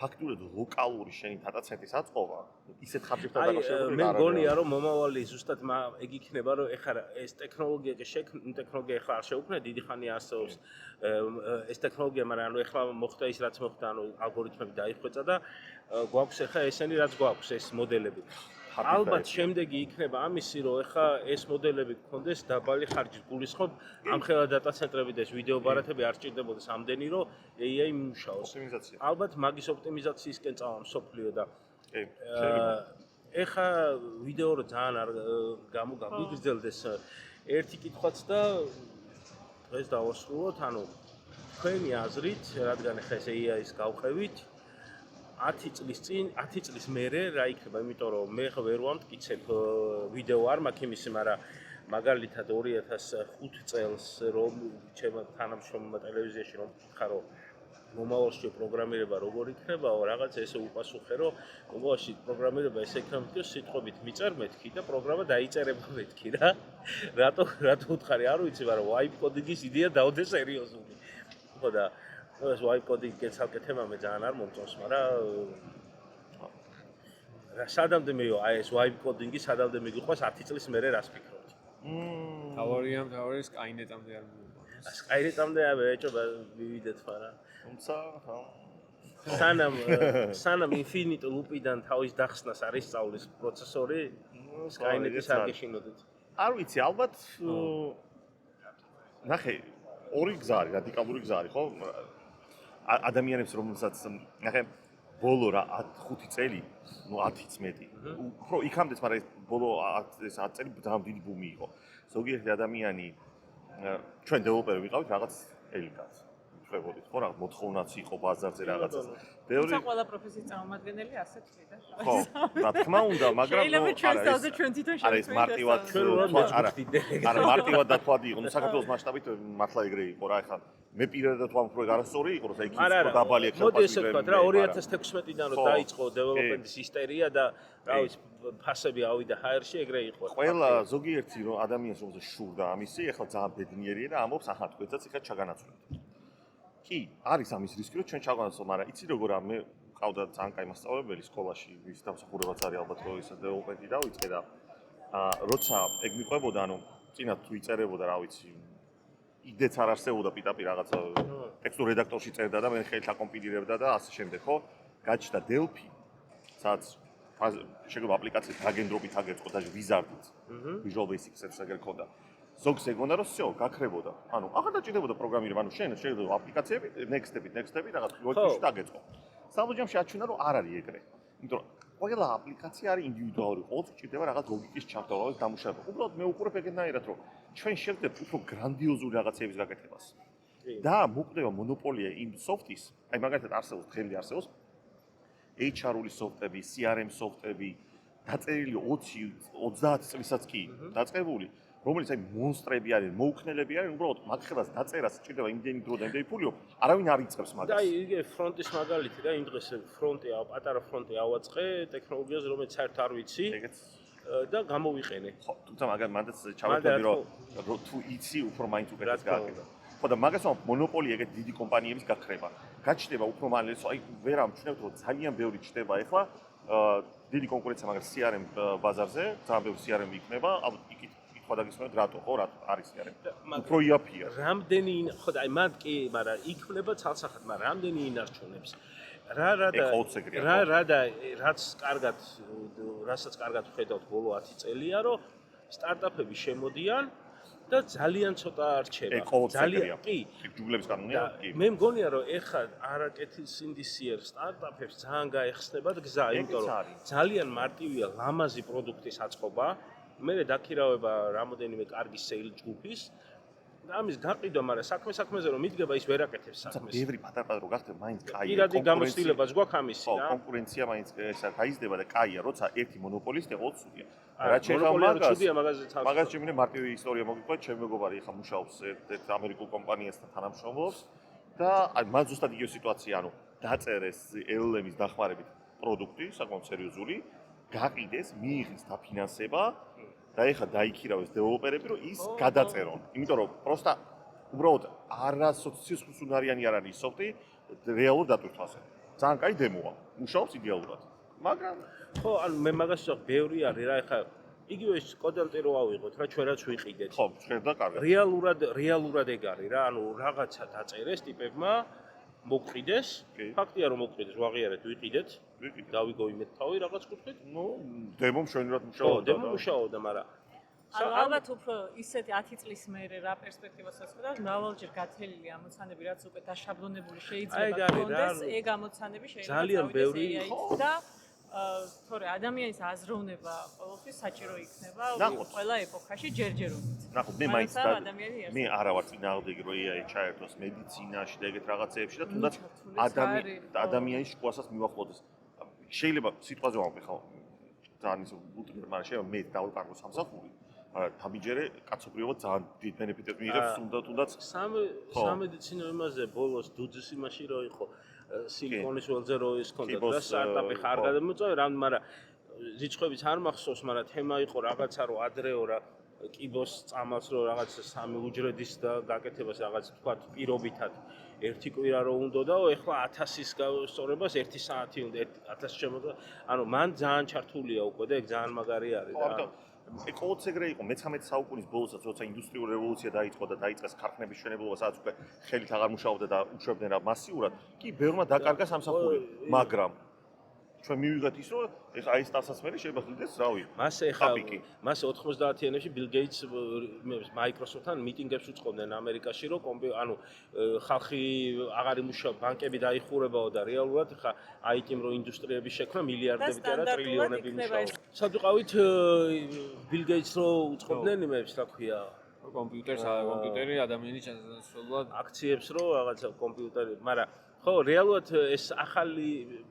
Speaker 5: ფაქტურად ლოკალური შენი დატა-ცენტრის აწყობა ისეთ ხარჯებთან დაკავშირებული
Speaker 2: მე მგონია რომ მომავალი ზუსტად ეგ იქნება რომ ეხლა ეს ტექნოლოგია ეხლა არ შეუქმნა დიდი ხანია არსებობს ეს ტექნოლოგია მაგრამ ანუ ეხლა მოხდა ის რაც მოხდა ანუ ალგორითმები დაიხვეწა და გვაქვს ეხლა ესენი რაც გვაქვს ეს მოდელები ალბათ შემდეგი იქნება ამისი რომ ეხლა ეს მოდელები გქონდეს დაბალი ხარჯით გულისხმობ ამხელა დატა-ცენტრები და ეს ვიდეო ბარათები არ ჭირდებოდეს ამდენი რომ AI მუშაოს
Speaker 5: ოპტიმიზაცია
Speaker 2: ალბათ მაგის ოპტიმიზაციისკენ წავა მსოფლიო და ეხლა ვიდეო რო ძალიან არ გამოგიგრძელდეს ერთი კითხვაც და დღეს დავასრულოთ ანუ თქვენი აზრით რადგან ეხლა ეს AI-ს გავყევით 10 წლის მერე რა იქნება, იმიტომ რომ მე ხო ვერ ვამტკიცებ ვიდეო არ მაქვს იმისი, მაგრამ მაგალითად 2005 წელს რომ ჩემ თანამშრომლმა ტელევიზიაში რომ ვთქვა რომ მომავალში პროგრამირება როგორ იქნებაო, რაღაც ესე უპასუხე რომ მომავალში პროგრამირება ესე იქნება, რომ სიტყვებით მიწერ მეთქი და პროგრამა დაიწერება მეთქი რა. რატო უთხარი, არ ვიცი, მაგრამ wipe coding-ის იდეა დავდე სერიოზული.
Speaker 1: იყო და ეს wipe coding გეცალკეთება მე ძალიან არ მომწონს, მაგრამ რა სადამდე მეო აი ეს wipe coding-ი სადამდე მიგიყვას 10 წლის მერე რას ფიქრობთ?
Speaker 6: თავარი Skynet-ამდე არ მიუყვება.
Speaker 1: Skynet-ამდე აბეჭობა მივიდეთ მაგრამ
Speaker 5: თუმცა
Speaker 1: სანამ Infinite Loop-დან თავის დახსნას არის სწავლის პროცესორი Skynet-ის არ გეშინოდეთ.
Speaker 5: არ ვიცი, ალბათ ნახე, ორი გზა არის, რადიკალური გზა არის, ხო? ადამიანებს რომელსაც ნახე ბოლო რა 5 წელი, ну 10-იც მეტი. უფრო იქამდეც, მაგრამ ბოლო 10 წელი ძალიან დიდი ბუმი იყო. ზოგიერთი ადამიანი ჩვენ დეველოპერები ვიყავით რაღაც ელიტაც. ვხვებოდით, ხო, რაღაც მოთხოვნაც იყო ბაზარზე რაღაცას.
Speaker 3: თუმცა ყველა პროფესიის წარმომადგენელი ასე თვლიდა.
Speaker 5: ხო, რა თქმა უნდა, მაგრამ
Speaker 3: შეიძლება ჩვენს თავზე ჩვენ თვითონ
Speaker 5: არა ეს მარტივად არა მარტივად დათვადი იყო, ну საქართველოს მასშტაბით მართლა ეგრე იყო რა, ეხლა მე პირადად ვამბობ რომ არასწორი იყო, რომ იქ იყო დაბალი ეხლა
Speaker 1: მოდი ესე ვთქვათ რა 2016-დან რომ დაიწყო დეველოპმენტის ისტერია და რა ვიცი ფასები ავიდა ჰაერში ეგრე იყო.
Speaker 5: ყველა ზოგიერთი რომ ადამიანს რომელზე შურდა ამისი, ეხლა ძალიან ბედნიერია და ამბობს, აჰა თქვენაც ეხლა ჩაგანაცვლეთ. კი, არის ამის რისკი რომ ჩვენ ჩაგვანაცვლოთ, მაგრამ იცი როგორ მე ყავდა ძალიან კაი მასწავლებელი სკოლაში, ვის დამსახურებაც არის ალბათ რომ ის დეველოპმენტი დავიწყე და როცა ეგ მიყვებოდა, ანუ წინათ თუ იწერებოდა, რა ვიცი, იდეც არ არსებობდა პიტაპი რაღაცა ტექსტურ რედაქტორში წერდა და მე ხელით აკომპილირებდა და ასე შემდეგ, ხო? გაჩნდა Delphi, სადაც შეგვიძლია აპლიკაციას drag-and-drop-ით აგერწყო და ვიზარდით. Visual Basic-საც აგერ ქონდა. ზოგს ეგონა რომ всё, გაქრებოდა. ანუ აღარ დაჭირდებოდა პროგრამირება, ანუ შენ შეიძლება აპლიკაციები, next-ები რაღაც ლოგიკაში დაგეწყო. საბუჯამში აჩვენა რომ არ არის ეგრე. იმიტომ რომ ყველა აპლიკაცია არის ინდივიდუალური, ყოველს ჭირდება რაღაც ლოგიკის ჩართვა, რაღაც დამუშავება. უბრალოდ მე უყურებ ეგენაირად რომ ჩვენ შევდებთ უფრო გრანდიოზული რაღაცების გაკეთებას. და მოკვდება მონოპოლია იმ სოფტის, აი მაგალითად არსებობს დღემდე არსებობს HR-ული სოფტები, CRM სოფტები, დაწერილი 20-30 წლისაც კი დაწყებული, რომელიც აი მონსტრები არიან, მოუქნელები არიან, უბრალოდ მაგხელას დაწერას ჭირდება იმდენი დრო და იმდენი ფულიო, არავინ არ იწყებს მაგას.
Speaker 1: და იგივე ფრონტის მაგალითი რა, იმ დღეს ფრონტი, პატარა ფრონტი ავაწყე ტექნოლოგიას, რომელიც საერთოდ არ ვიცი.
Speaker 5: ეგეც
Speaker 1: და გამოვიყენე.
Speaker 5: ხო, თუმცა მანდაც ჩავერთები რომ თუ იცი, უფრო მაინც უკეთეს გააკეთა. ხო და მაგას ვამბობ, მონოპოლი ეგეთ დიდი კომპანიების გაქრება. გაჩნდება უფრო მალე, აი ვერ ამჩნევთ რომ ძალიან ბევრი ჩნდება ეხლა დიდი კონკურენცია მაგალითად CRM ბაზარზე, ძალიან ბევრი CRM იქნება, ალბათ იქით გადაგისმენთ რატო ხო რა არის CRM. უფრო იაფია.
Speaker 1: რამდენი ხო და აი მათ კი, მაგრამ იქნება ცალსახად, მაგრამ რამდენი ინარჩუნებს. რა და რასაც კარგად ვხედავთ ბოლო 10 წელია, რომ სტარტაპები შემოდიან და ძალიან ცოტა არჩევა.
Speaker 5: ძალიან კი, ჯუნგლების კანონია, კი.
Speaker 1: მე მგონია რომ ეხლა არაკეთის ინდისიერ სტარტაპებს ძალიან გაეხსნებათ გზა, იმიტომ რომ ძალიან მარტივია ლამაზი პროდუქტის აწყობა, მერე დაქირავება რამოდენიმე კარგი სეილ ჯგუფის და ამის გაყიდვა, მაგრამ საქმეზე რომ მიდგება ის ვერ აკეთებს საქმეს.
Speaker 5: ბევრი პატარ-პატარ რო გახდება, მაინც კაია.
Speaker 1: პირადი გამოცდილებაც გვაქვს ამისი
Speaker 5: რა. კონკურენცია მაინც გაიზრდება და კაია, როცა ერთი მონოპოლისტი ყოველ ცუდია. რაც შეიძლება მაგას ჩემი მარტივი ისტორია მოგიყვეთ, ჩემი მეგობარი ახლა მუშაობს ერთ ამერიკულ კომპანიასთან თანამშრომლობს და აი მან ზუსტად იგივე სიტუაცია, ანუ დაწერეს LLM-ის დახმარებით პროდუქტი, საკმაოდ სერიოზული, გაყიდეს, მიიღეს დაფინანსება და ეხლა დაიქირავეს დეველოპერები, რომ ის გადაწერონ. იმიტომ რომ პროსტა უბრალოდ არასოციალურიანი არ არის სოფტი რეალურ დატვირთვაზე. ძალიან კაი დემოა, მუშაობს იდეალურად. მაგრამ
Speaker 1: ხო, ანუ მე მაგას ვთქვი, ბევრი არის რა, ეხლა იგივე კოდანტი რო ავიღოთ რა, ჩვენ რაც ვიყიდეთ.
Speaker 5: ხო, ხედა კარგად.
Speaker 1: რეალურად ეგ არის რა, ანუ რაღაცა დაწერეს ტიპებმა, მოგყიდეს, ფაქტია რომ მოგყიდეს, ვაღიარეთ, ვიყიდეთ, დავიგო იმეთ თავი რაღაც კუთხით.
Speaker 5: ნუ დემო მშვენივრად მუშაობდა.
Speaker 1: ხო, დემო მუშაობდა, მაგრამ
Speaker 3: ალბათ უფრო ისეთი 10 წლის მერე რა პერსპექტივასაც ხედავთ, მრავალჯერ გათელილი ამოცანები, რაც უკვე დაშაბლონებული შეიძლება ქონდეს, ეგ ამოცანები შეიძლება
Speaker 1: ძალიან ბევრი
Speaker 3: და თორე ადამიანის აზროვნება ყოველთვის საჭირო იქნება ყველა ეპოქაში ჯერჯერობით.
Speaker 5: ნახო, მე მაინც მე არა ვარ წინააღმდეგი რომ AI ჩაერთოს მედიცინაში და ეგეთ რაღაცეებში და თუნდაც ადამიანის შუასაც მივახлоდეს. შეიძლება სიტყვაზე ვამბობ ხო? ძალიან ის ულტიმატური, მაგრამ შეიძლება მე დავკარგო სამსახური. თამიჯერე კაცობრიობა ძალიან დიდ ბენეფიტებს მიიღებს თუნდაც
Speaker 1: სამედიცინო იმაზე ბოლოს დუძის იმაში რო იყო სილიკონის ველზე რო ის ქონდა და სტარტაპი ხარგად მოწოე რამ, მაგრამ რიცხვებიც არ მახსოვს, მაგრამ თემა იყო რაღაცა რო ადრეო რა კიბოს წამალს რო რაღაც სამი უჯრედის და გაკეთებას რაღაც თქვა პირობითად ერთი კვირა რო უნდაო, ეხლა 1000-ის გავსწორებას 1 საათი უნდა 1000 შემოწა. ანუ მან ძალიან ჩართულია უკვე და ეგ ძალიან მაგარი არის რა.
Speaker 5: ყოველთვის ეგრე იყო მე-13 საუკუნის ბოლოსაც, როცა ინდუსტრიული რევოლუცია დაიწყო და დაიწყეს ქარხნების მშენებლობა, სადაც უკვე ხელით აღარ მუშაობდა და უშვებდნენ რა მასიურად, კი ბევრმა დაკარგა სამსახური, მაგრამ ჩვენ მივიღეთ ის, რომ ეხა აი სტასაცმელი შეიძლება ხილდეს, რავი.
Speaker 1: მას ეხა მას 90-იანებში Bill Gates Microsoft-თან მიტინგებს უწყობდნენ ამერიკაში, რომ ანუ ხალხი აღარ იმუშავა, ბანკები დაიხურებაო და რეალურად ეხა IT-მ რო ინდუსტრიების შექმნა მილიარდები და არა ტრილიონები მუშაობს. სადუყავით Bill Gates რო უწყობდნენ იმებს, რა ქვია,
Speaker 6: კომპიუტერი ადამიანის შესაძლებლად
Speaker 1: აქციებს რო რაღაცა კომპიუტერი, მაგრამ ხო რეალურად ეს ახალი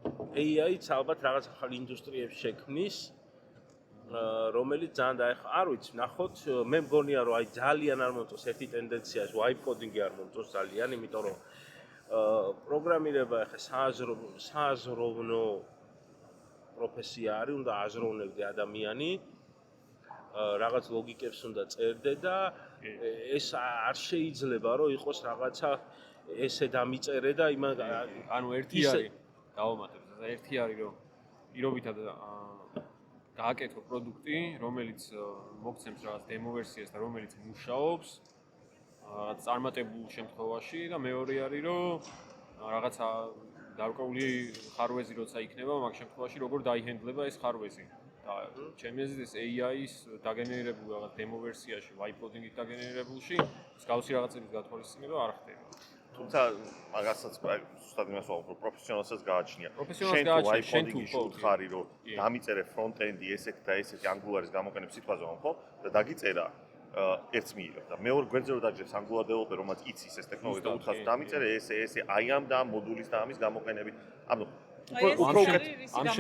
Speaker 1: AI-ც ალბათ რაღაც ახალ ინდუსტრიებს შექმნის, რომელიც ძალიან დაეხმარა. არ ვიცი, ნახოთ, მე მგონია რომ აი ძალიან არ მომწონს ერთი ტენდენცია, ეს wipe coding-ი არ მომწონს ძალიან, იმიტომ რომ პროგრამირება ახლა სააზროვნო პროფესია არის, უნდა აზროვნებდე ადამიანი, რაღაც ლოგიკებს უნდა წერდე და ეს არ შეიძლება რომ იყოს რაღაცა ესე დამიწერე და იმან
Speaker 6: ანუ ერთი არის დავამატებ და ერთი არის რომ პირობითად გააკეთო პროდუქტი, რომელიც მოგცემს რაღაც დემო ვერსიას და რომელიც მუშაობს წარმატებულ შემთხვევაში და მეორე არის რომ რაღაცა გარკვეული ხარვეზი როცა იქნება, მაგ შემთხვევაში როგორ დაიჰენდლება ეს ხარვეზი. და ჩემი აზრით ეს AI-ის დაგენერირებულ რაღაც დემო ვერსიაში, wipe coding-ით დაგენერირებულში, მსგავსი რაღაცების გათვალისწინება არ ხდება.
Speaker 5: თუმცა მაგასაც ზუსტად იმას ვამბობ, რომ პროფესიონალსაც გააჩნია.
Speaker 6: პროფესიონალს გააჩნია, შენ თუ
Speaker 5: უთხარი, რომ დამიწერე front-end-ი ესეთი და ესეთი Angular-ის გამოყენების სიტყვაზე ვამბობ და დაგიწერა ერთს მიიღებ და მეორე გვერდზე რომ დაჯერებს Angular developer, რომელიც იცის ეს ტექნოლოგია და უთხარს დამიწერე ესე აი ამ და ამ მოდულის და ამის გამოყენებით. ანუ
Speaker 6: ამ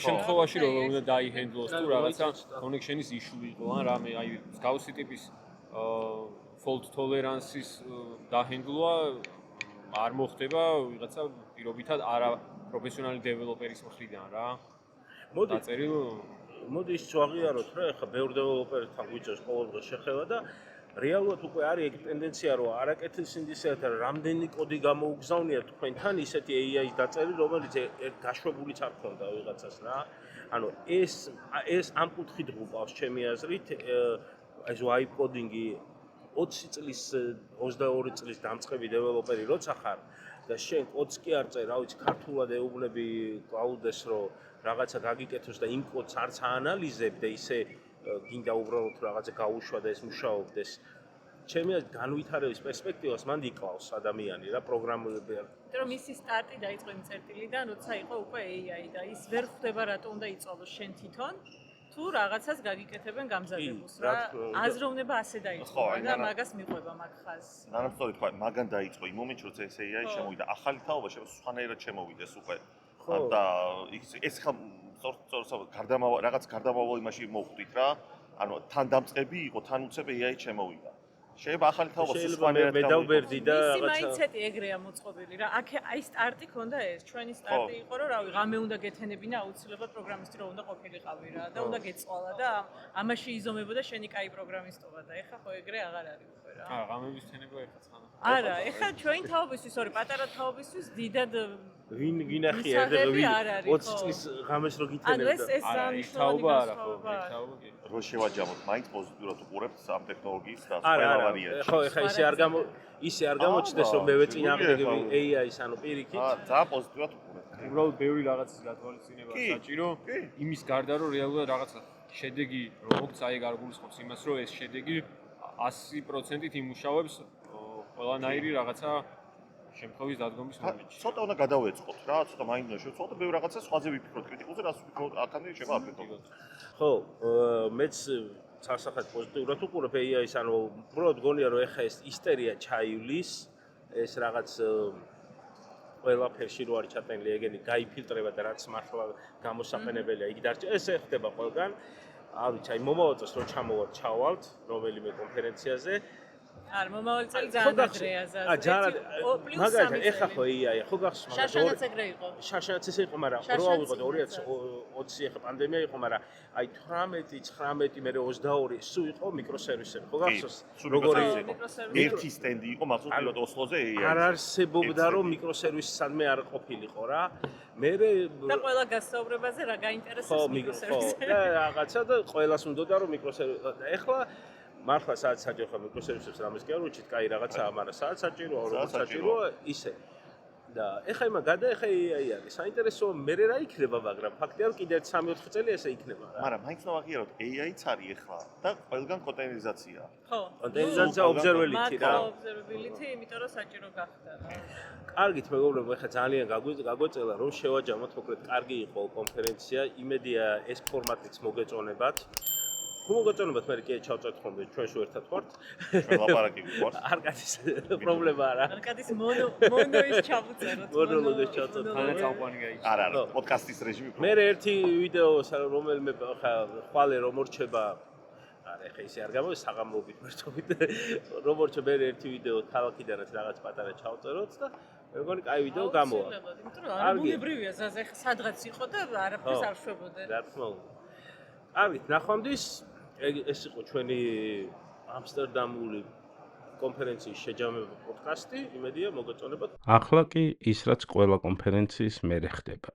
Speaker 6: შემთხვევაში რომ უნდა დაიჰენდლოს თუ რაღაცა connection-ის issue იყო ან რამე აი მსგავსი ტიპის fault tolerance-ის დაჰენდლვა არ მოხდება ვიღაცა პირობითად არა პროფესიონალი დეველოპერის მხრიდან რა.
Speaker 1: მოდი ის ვაღიაროთ რა, ეხლა ბევრ დეველოპერთან გვიწევს ყოველდღე შეხება და რეალურად უკვე არის ეგ ტენდენცია, რომ არაკეთილ სინდისეთა რამდენი კოდი გამოუგზავნიათ თქვენთან ისეთი AI-ის დაწერილი, რომელიც გაშვებულიც არ ქონდა ვიღაცას რა. ანუ ეს ამ კუთხით ღუპავს ჩემი აზრით, ეს wipe coding-ი 20 წლის 22 წლის დამწყები დეველოპერი როცა ხარ და შენ კოდს კი არ წერ, რა ვიცი, ქართულად ეუბნები კლაუდეს, რომ რაღაცა გაგიკეთოს და იმ კოდს არც აანალიზებ და ისე გინდა უბრალოდ რაღაცა გაუშვა და ეს მუშაობდეს. ჩემი აზრით განვითარების პერსპექტივას მანდ იკლავს ადამიანი რა პროგრამირებია.
Speaker 3: იმიტომ რომ მისი სტარტი დაიწყო იმ წერტილიდან, როცა იყო უკვე AI და ის ვერ ხვდება რატო უნდა იწვალოს შენ თვითონ. თუ რაღაცას გაგიკეთებენ გამზადებულს რა. აზროვნება ასე დაიწყო და მაგას მიყვება მაგ ხაზს.
Speaker 5: ნანამწორი თქვა, მაგან დაიწყო იმ მომენტში, როცა ეს AI შემოვიდა. ახალი თაობა სხვანაირად შემოვიდეს უკვე. და ეს ხა რაღაც გარდამავალ იმაში მოხვდით რა. ანუ თან დამწყები იყო, თან უცებ AI შემოვიდა. შეიძლება ახალი თაობა სხვანაირად
Speaker 1: მედავბერდი და
Speaker 3: რაღაცა. ისი მაინდსეტი ეგრეა მოწყობილი რა. აი სტარტი ქონდა ეს. ჩვენი სტარტი იყო, რომ რავი, ღამე უნდა გეთენებინა აუცილებლად პროგრამისტი რო უნდა ყოფილიყავი რა და უნდა გეწვალა და ამაში იზომებოდა შენი კაი პროგრამისტობა და ეხა ხო ეგრე აღარ არის უკვე რა.
Speaker 6: ღამების თენება ეხა ცხანა.
Speaker 3: არა, ეხა ჩვენი თაობისთვის, პატარა თაობისთვის დიდად
Speaker 1: ვინ ახია და 20 წლის ღამეს რო გითენებდა.
Speaker 3: ანუ ეს
Speaker 6: თაობა არა ხო, თაობა კი.
Speaker 5: რო შევაჯამოთ, მაინც პოზიტიურად უყურებთ ამ ტექნოლოგიის და ყველა ვარიანტს.
Speaker 1: ხო, ეხა ისე არ გამოჩნდეს რომ მე ვეწინააღმდეგები AI-ს, ანუ პირიქით.
Speaker 5: ძალიან პოზიტიურად უყურებთ.
Speaker 6: უბრალოდ ბევრი რაღაცის გათვალისწინება საჭირო. იმის გარდა რომ რეალურად რაღაცა შედეგი რომ მოგცა ეგ არ გულისხმობს იმას რომ ეს შედეგი 100%-ით იმუშავებს ყველანაირი რაღაცა შემთხვევის დადგომის მომენტში.
Speaker 5: ცოტა უნდა გადავეწყოთ რა, ცოტა მაინც უნდა შევცვალოთ და ბევრ რაღაცას სხვაზე ვიფიქროთ, კრიტიკულზე რას ვიფიქროთ, აქამდე შევა აფეთქოთ.
Speaker 1: ხო, მეც სასახად პოზიტიურად უყურებ AI-ს, ანუ უბრალოდ გონია რომ ეხა ეს ისტერია ჩაივლის, ეს რაღაც ყველაფერში რო არის ჩატენილი ეგენი გაიფილტრება და რაც მართლა გამოსაყენებელია, იგი დარჩა. ესე ხდება ყველგან. არ ვიცი, აი მომავალ წელს რო ჩამოვარ ჩავალთ რომელიმე კონფერენციაზე
Speaker 3: არ მომავალი წელი ძალიან ადრეა ზაზ.
Speaker 2: მაგალითად ეხა ხო AI ხო გახსოვს
Speaker 3: შარშანაც ეგრე იყო.
Speaker 2: შარშანაც ესე იყო, მაგრამ რო ავიღოთ 2020 ეხა პანდემია იყო, მაგრამ აი 18, 19, მე 22 სულ იყო მიკროსერვისები, ხო გახსოვს?
Speaker 5: როგორი
Speaker 3: მიკროსერვისი.
Speaker 5: ერთი სტენდი იყო მახსოვს პირველად ოსლოზე AI.
Speaker 2: არ არსებობდა რომ მიკროსერვისადმე არ ყოფილიყო რა. მე
Speaker 3: და ყველა გასაუბრებაზე რა გაინტერესებს მიკროსერვისი.
Speaker 2: და რაღაცა და ყველას უნდოდა რომ მიკროსერვისი ეხლა მართლა სადაც საჭირო მიკროსერვისებს რამეს კი არ უჩით, კაი რაღაცაა, მაგრამ სადაც საჭიროა, როგორც საჭიროა, ისე. და ეხა იმა გადაეხა AI არის. საინტერესოა მე რა იქნება, მაგრამ ფაქტია რომ კიდევ 3-4 წელი ესე იქნება რა.
Speaker 5: მაგრამ მაინც უნდა ვაღიაროთ AI-ც არის ეხლა და ყველგან კონტეინერიზაცია.
Speaker 3: ხო.
Speaker 2: კონტეინერიზაცია observability რა.
Speaker 3: observability, იმიტომ რომ საჭირო გახდა რა.
Speaker 2: კარგით მეგობრებო, ეხლა ძალიან გაგვეწელა რომ შევაჯამოთ, მოკლედ კარგი იყო კონფერენცია, იმედია ეს ფორმატიც მოგეწონებათ. მოგეწონებათ, მე კი ჩავწვეთ ხოლმე ჩვენ შუ ერთად ვართ.
Speaker 5: ჩვენ ლაპარაკი გვყავს.
Speaker 2: არკადის პრობლემა არა.
Speaker 3: არკადის მონოის ჩავუწეროთ.
Speaker 2: მონოლოგის ჩავწვეთ.
Speaker 5: არა, პოდკასტის რეჟიმი.
Speaker 2: მე ერთი ვიდეო რომელიმე ხა ხვალე რომ მორჩება არა ეხა ისე არ გამოდის საღამოობით მერწობით რომ მორჩება მე ერთი ვიდეო ქალაქიდანაც რაღაც პატარა ჩავწეროთ და მე მგონი კაი ვიდეო გამოვა.
Speaker 3: იმიტომ რომ არ ბუნებრივია ზაზე სადღაც იყო და არაფერს არ შვებოდა.
Speaker 2: რა თქმა უნდა. კარგით, ნახვამდის ეს იყო ჩვენი ამსტერდამული კონფერენციის შეჯამება პოდკასტი, იმედია მოგეწონებათ. ახლა კი ის რაც ყველა კონფერენციის მერე ხდება.